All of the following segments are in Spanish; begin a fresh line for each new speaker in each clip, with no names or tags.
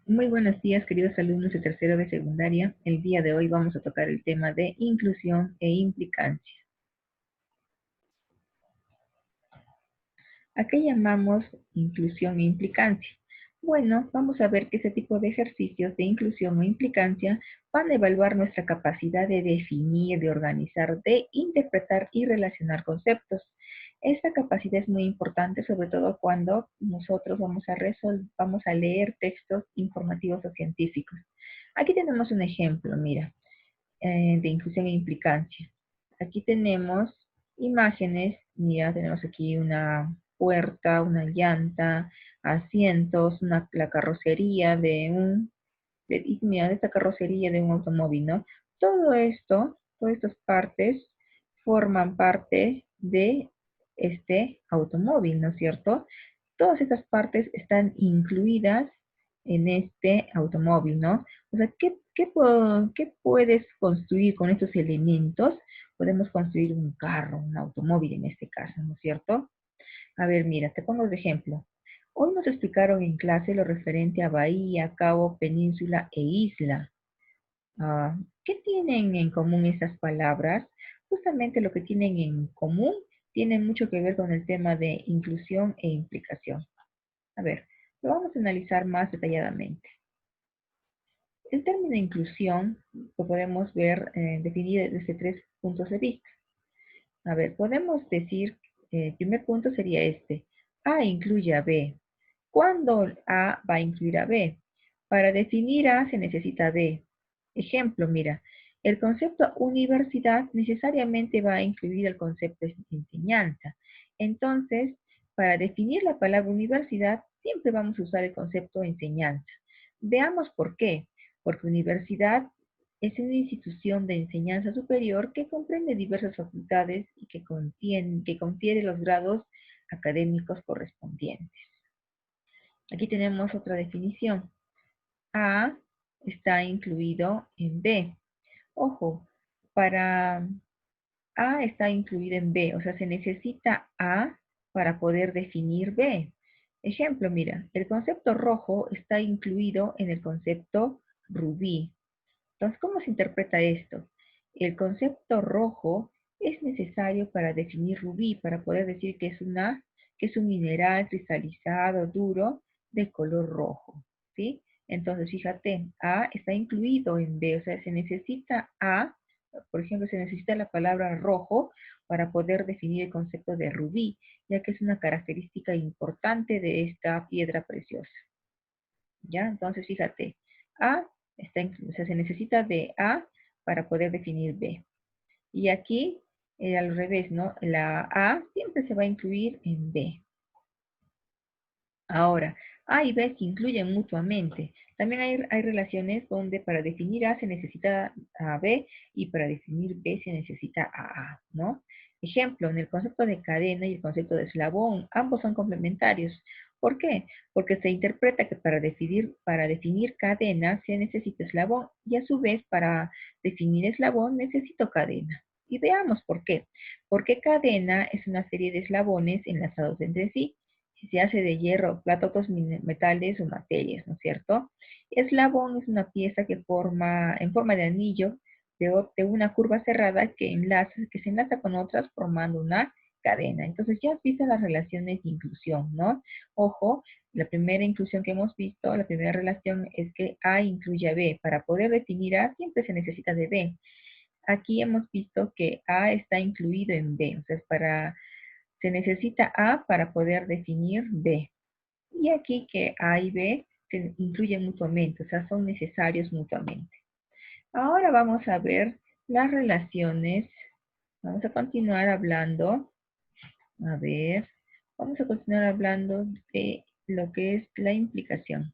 Muy buenos días, queridos alumnos de tercero de secundaria. El día de hoy vamos a tocar el tema de inclusión e implicancia. ¿A qué llamamos inclusión e implicancia? Bueno, vamos a ver que ese tipo de ejercicios de inclusión o implicancia van a evaluar nuestra capacidad de definir, de organizar, de interpretar y relacionar conceptos. Esta capacidad es muy importante, sobre todo cuando nosotros vamos a leer textos informativos o científicos. Aquí tenemos un ejemplo, mira, de inclusión e implicancia. Aquí tenemos imágenes, mira, tenemos aquí una puerta, una llanta, asientos, la carrocería mira, de esta carrocería de un automóvil, ¿no? Todo esto, todas estas partes forman parte de este automóvil, ¿no es cierto? Todas estas partes están incluidas en este automóvil, ¿no? O sea, ¿qué puedes construir con estos elementos? Podemos construir un carro, un automóvil en este caso, ¿no es cierto? A ver, mira, te pongo de ejemplo. Hoy nos explicaron en clase lo referente a bahía, cabo, península e isla. ¿Qué tienen en común estas palabras? Justamente lo que tienen en común tiene mucho que ver con el tema de inclusión e implicación. A ver, lo vamos a analizar más detalladamente. El término inclusión lo podemos ver definido desde tres puntos de vista. A ver, podemos decir, el primer punto sería este. A incluye a B. ¿Cuándo A va a incluir a B? Para definir A se necesita B. Ejemplo, mira, el concepto universidad necesariamente va a incluir el concepto de enseñanza. Entonces, para definir la palabra universidad, siempre vamos a usar el concepto enseñanza. Veamos por qué. Porque universidad es una institución de enseñanza superior que comprende diversas facultades y que confiere los grados académicos correspondientes. Aquí tenemos otra definición. A está incluido en B. Ojo, para A está incluido en B, o sea, se necesita A para poder definir B. Ejemplo, mira, el concepto rojo está incluido en el concepto rubí. Entonces, ¿cómo se interpreta esto? El concepto rojo es necesario para definir rubí, para poder decir que es un mineral cristalizado, duro, de color rojo, ¿sí? Entonces, fíjate, A está incluido en B, o sea, se necesita A, por ejemplo, se necesita la palabra rojo para poder definir el concepto de rubí, ya que es una característica importante de esta piedra preciosa. ¿Ya? Entonces, fíjate, A o sea, se necesita de A para poder definir B. Y aquí, al revés, ¿no? La A siempre se va a incluir en B. Ahora, A y B se incluyen mutuamente. También hay relaciones donde para definir A se necesita a B y para definir B se necesita a A, ¿no? Ejemplo, en el concepto de cadena y el concepto de eslabón, ambos son complementarios. ¿Por qué? Porque se interpreta que para definir cadena se necesita eslabón y a su vez para definir eslabón necesito cadena. Y veamos por qué. Porque cadena es una serie de eslabones enlazados entre sí si se hace de hierro, plata, otros metales o materias, ¿no es cierto? Eslabón es una pieza en forma de anillo de una curva cerrada que se enlaza con otras formando una cadena. Entonces ya has visto las relaciones de inclusión, ¿no? Ojo, la primera inclusión que hemos visto, la primera relación es que A incluye a B. Para poder definir A siempre se necesita de B. Aquí hemos visto que A está incluido en B, o sea, se necesita A para poder definir B. Y aquí que A y B se incluyen mutuamente, o sea, son necesarios mutuamente. Ahora vamos a ver las relaciones. Vamos a continuar hablando. A ver, vamos a continuar hablando de lo que es la implicación.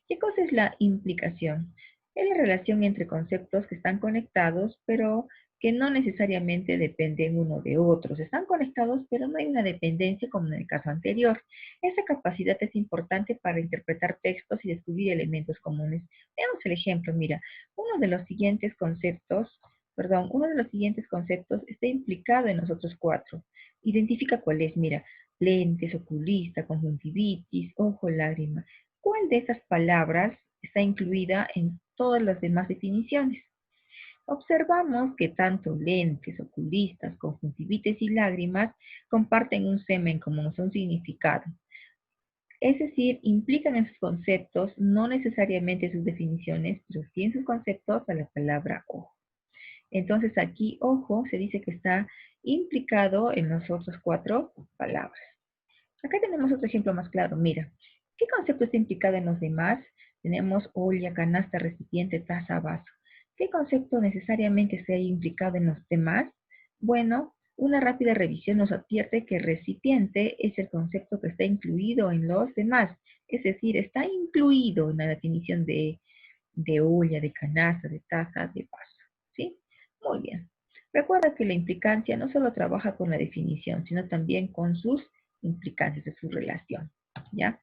¿Qué cosa es la implicación? Es la relación entre conceptos que están conectados, pero que no necesariamente dependen uno de otros. Están conectados, pero no hay una dependencia como en el caso anterior. Esta capacidad es importante para interpretar textos y descubrir elementos comunes. Veamos el ejemplo, mira, uno de los siguientes conceptos está implicado en los otros cuatro. Identifica cuál es, mira, lentes, oculista, conjuntivitis, ojo, lágrima. ¿Cuál de esas palabras está incluida en todas las demás definiciones. Observamos que tanto lentes, oculistas, conjuntivitis y lágrimas comparten un semen común, un significado. Es decir, implican en sus conceptos, no necesariamente sus definiciones, pero sí en sus conceptos a la palabra ojo. Entonces aquí ojo se dice que está implicado en las otras 4 palabras. Acá tenemos otro ejemplo más claro. Mira, ¿qué concepto está implicado en los demás? Tenemos olla, canasta, recipiente, taza, vaso. ¿Qué concepto necesariamente se ha implicado en los demás? Bueno, una rápida revisión nos advierte que recipiente es el concepto que está incluido en los demás. Es decir, está incluido en la definición de olla, de canasta, de taza, de vaso. ¿Sí? Muy bien. Recuerda que la implicancia no solo trabaja con la definición, sino también con sus implicancias de su relación. ¿Ya?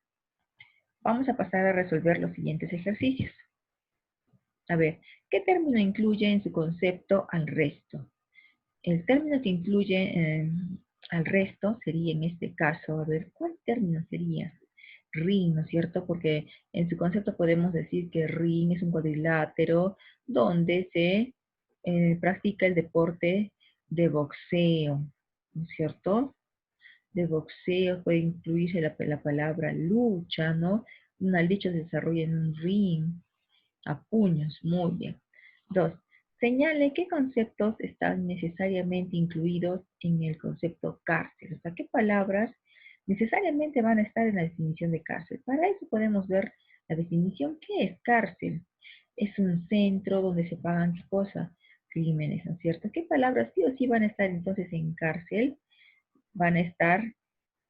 Vamos a pasar a resolver los siguientes ejercicios. A ver, ¿qué término incluye en su concepto al resto? El término que incluye al resto sería en este caso, a ver, ¿cuál término sería? Ring, ¿no es cierto? Porque en su concepto podemos decir que ring es un cuadrilátero donde se practica el deporte de boxeo, ¿no es cierto? De boxeo puede incluirse la palabra lucha, ¿no? Una lucha se desarrolla en un ring, a puños, muy bien. 2. Señale qué conceptos están necesariamente incluidos en el concepto cárcel. O sea, qué palabras necesariamente van a estar en la definición de cárcel. Para eso podemos ver la definición. ¿Qué es cárcel? Es un centro donde se pagan qué cosa, crímenes, ¿no es cierto? ¿Qué palabras sí o sí van a estar entonces en cárcel? Van a estar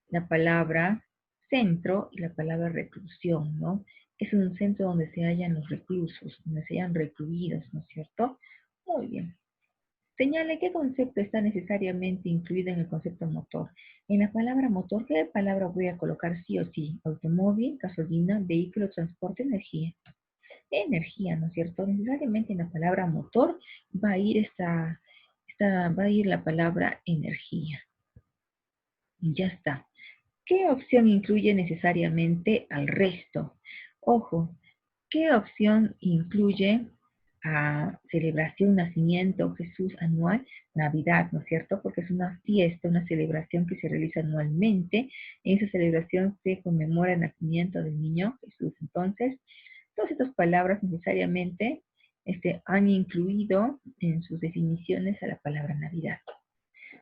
la palabra centro y la palabra reclusión, ¿no? Es un centro donde se hallan los reclusos, donde se hallan recluidos, ¿no es cierto? Muy bien. Señale qué concepto está necesariamente incluido en el concepto motor. En la palabra motor, ¿qué palabra voy a colocar sí o sí? Automóvil, gasolina, vehículo, transporte, energía. Energía, ¿no es cierto? Necesariamente en la palabra motor va a ir va a ir la palabra energía. Y ya está. ¿Qué opción incluye necesariamente al resto? Ojo, ¿qué opción incluye a celebración, nacimiento, Jesús anual, Navidad, ¿no es cierto? Porque es una fiesta, una celebración que se realiza anualmente. En esa celebración se conmemora el nacimiento del niño Jesús. Entonces, todas estas palabras necesariamente han incluido en sus definiciones a la palabra Navidad.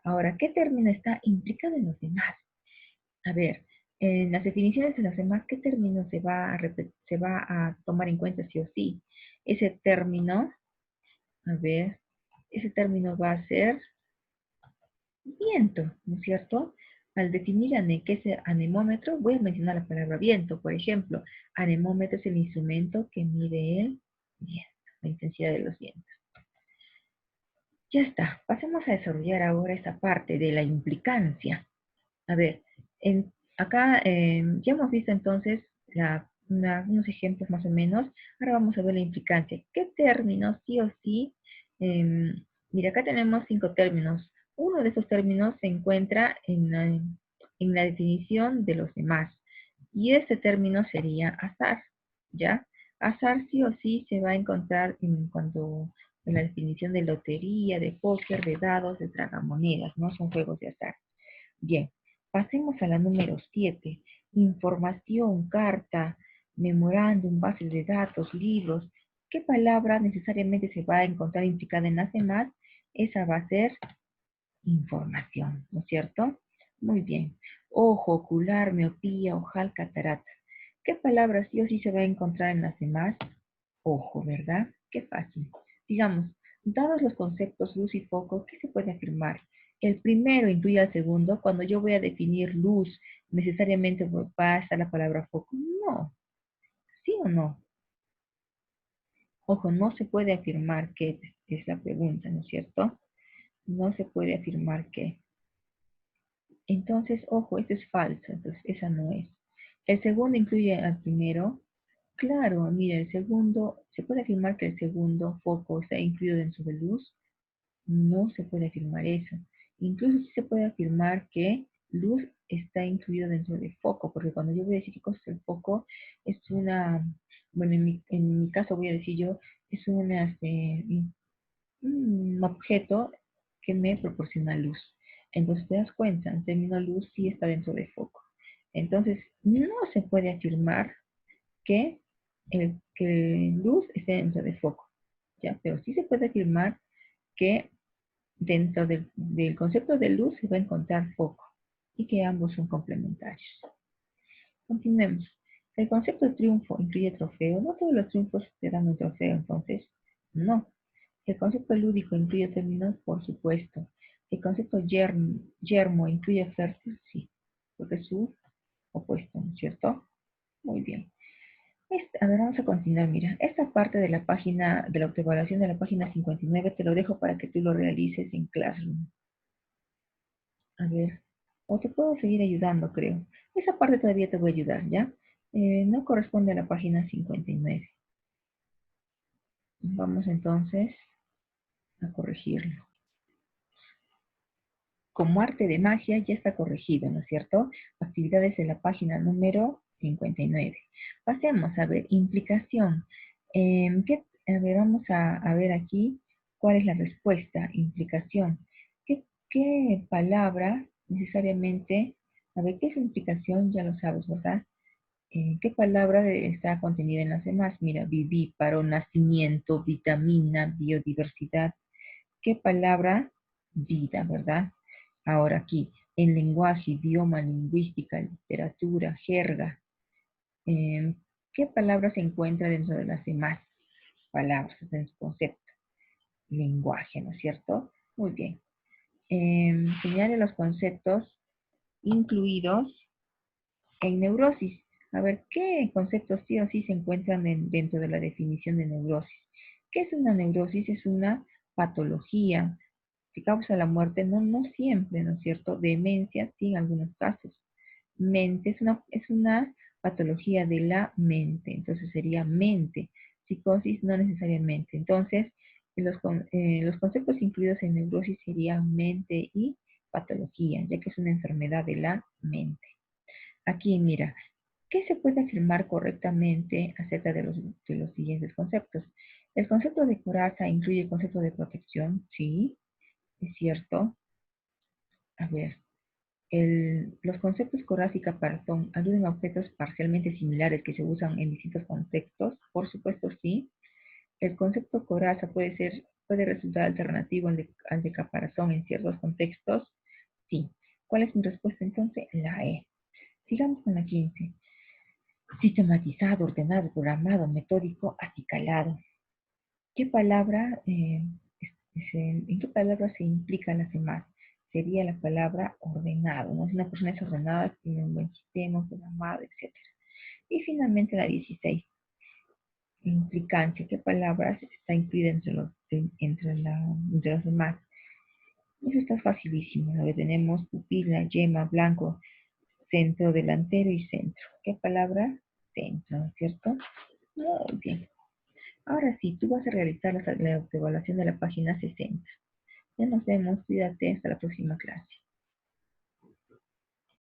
Ahora, ¿qué término está implicado en los demás? A ver, en las definiciones de los demás, ¿qué término se va a tomar en cuenta sí o sí? Ese término, a ver, ese término va a ser viento, ¿no es cierto? Al definir qué es el anemómetro, voy a mencionar la palabra viento. Por ejemplo, anemómetro es el instrumento que mide el viento, la intensidad de los vientos. Ya está, pasemos a desarrollar ahora esa parte de la implicancia. A ver, acá ya hemos visto entonces unos ejemplos más o menos. Ahora vamos a ver la implicancia. ¿Qué términos sí o sí? Mira, acá tenemos 5 términos. Uno de esos términos se encuentra en la definición de los demás. Y este término sería azar, ¿ya? Azar sí o sí se va a encontrar en la definición de lotería, de póker, de dados, de tragamonedas, ¿no? Son juegos de azar. Bien, pasemos a la número 7. Información, carta, memorándum, bases de datos, libros. ¿Qué palabra necesariamente se va a encontrar implicada en las demás? Esa va a ser información, ¿no es cierto? Muy bien. Ojo, ocular, miopía, ojal, catarata. ¿Qué palabra sí o sí se va a encontrar en las demás? Ojo, ¿verdad? Qué fácil. Digamos, dados los conceptos luz y foco, ¿qué se puede afirmar? El primero incluye al segundo. Cuando yo voy a definir luz, ¿necesariamente va a estar la palabra foco? No. ¿Sí o no? Ojo, no se puede afirmar que es la pregunta, ¿no es cierto? No se puede afirmar que. Entonces, ojo, esto es falso, entonces esa no es. El segundo incluye al primero. Claro, mira, el segundo, ¿se puede afirmar que el segundo foco está incluido dentro de luz? No se puede afirmar eso. Incluso sí se puede afirmar que luz está incluido dentro de foco, porque cuando yo voy a decir qué cosa es el foco, es bueno, en mi caso voy a decir yo, es un objeto que me proporciona luz. Entonces te das cuenta, el término luz sí está dentro de foco. Entonces, no se puede afirmar que luz esté dentro de foco, ¿ya? Pero sí se puede afirmar que dentro del concepto de luz se va a encontrar foco y que ambos son complementarios. Continuemos. El concepto de triunfo incluye trofeo. No todos los triunfos te dan un trofeo, entonces, no. El concepto lúdico incluye términos, por supuesto. El concepto yermo incluye fértil, sí, porque es su opuesto, ¿no es cierto? Muy bien. A ver, vamos a continuar. Mira, esta parte de la página, de la autoevaluación de la página 59, te lo dejo para que tú lo realices en Classroom. A ver, o te puedo seguir ayudando, creo. Esa parte todavía te voy a ayudar, ¿ya? No corresponde a la página 59. Vamos entonces a corregirlo. Como arte de magia ya está corregido, ¿no es cierto? Actividades de la página número 59. Pasemos a ver, implicación. A ver, vamos a ver aquí cuál es la respuesta, implicación. ¿Qué palabra necesariamente, a ver, qué es implicación? Ya lo sabes, ¿verdad? ¿Qué palabra está contenida en las demás? Mira, vivíparo, nacimiento, vitamina, biodiversidad. ¿Qué palabra? Vida, ¿verdad? Ahora aquí, en lenguaje, idioma, lingüística, literatura, jerga, eh, ¿qué palabra se encuentra dentro de las demás palabras, en su concepto? Lenguaje, ¿no es cierto? Muy bien. Señale los conceptos incluidos en neurosis. A ver, ¿qué conceptos sí o sí se encuentran dentro de la definición de neurosis? ¿Qué es una neurosis? Es una patología que causa la muerte, no, no siempre, ¿no es cierto? Demencia, sí, en algunos casos. Mente es una patología de la mente, entonces sería mente. Psicosis no necesariamente. Entonces, los conceptos incluidos en neurosis serían mente y patología, ya que es una enfermedad de la mente. Aquí, mira, ¿qué se puede afirmar correctamente acerca de los siguientes conceptos? El concepto de coraza incluye el concepto de protección, sí, es cierto. A ver, los conceptos coraza y caparazón aluden a objetos parcialmente similares que se usan en distintos contextos. Por supuesto, sí. El concepto coraza puede resultar alternativo al de caparazón en ciertos contextos. Sí. ¿Cuál es mi respuesta entonces? La E. Sigamos con la 15. Sistematizado, ordenado, programado, metódico, acicalado. ¿Qué palabra, en qué palabra se implican las demás? Sería la palabra ordenado, ¿no? Si una persona es ordenada, tiene un buen sistema, programado, etc. Y finalmente la 16, implicancia. ¿Qué palabras está incluida entre los demás? Eso está facilísimo. Lo que tenemos pupila, yema, blanco, centro delantero y centro. ¿Qué palabra? Centro, ¿no es cierto? Muy bien. Ahora sí, tú vas a realizar la evaluación de la página 60. Ya nos vemos, cuídate, hasta la próxima clase.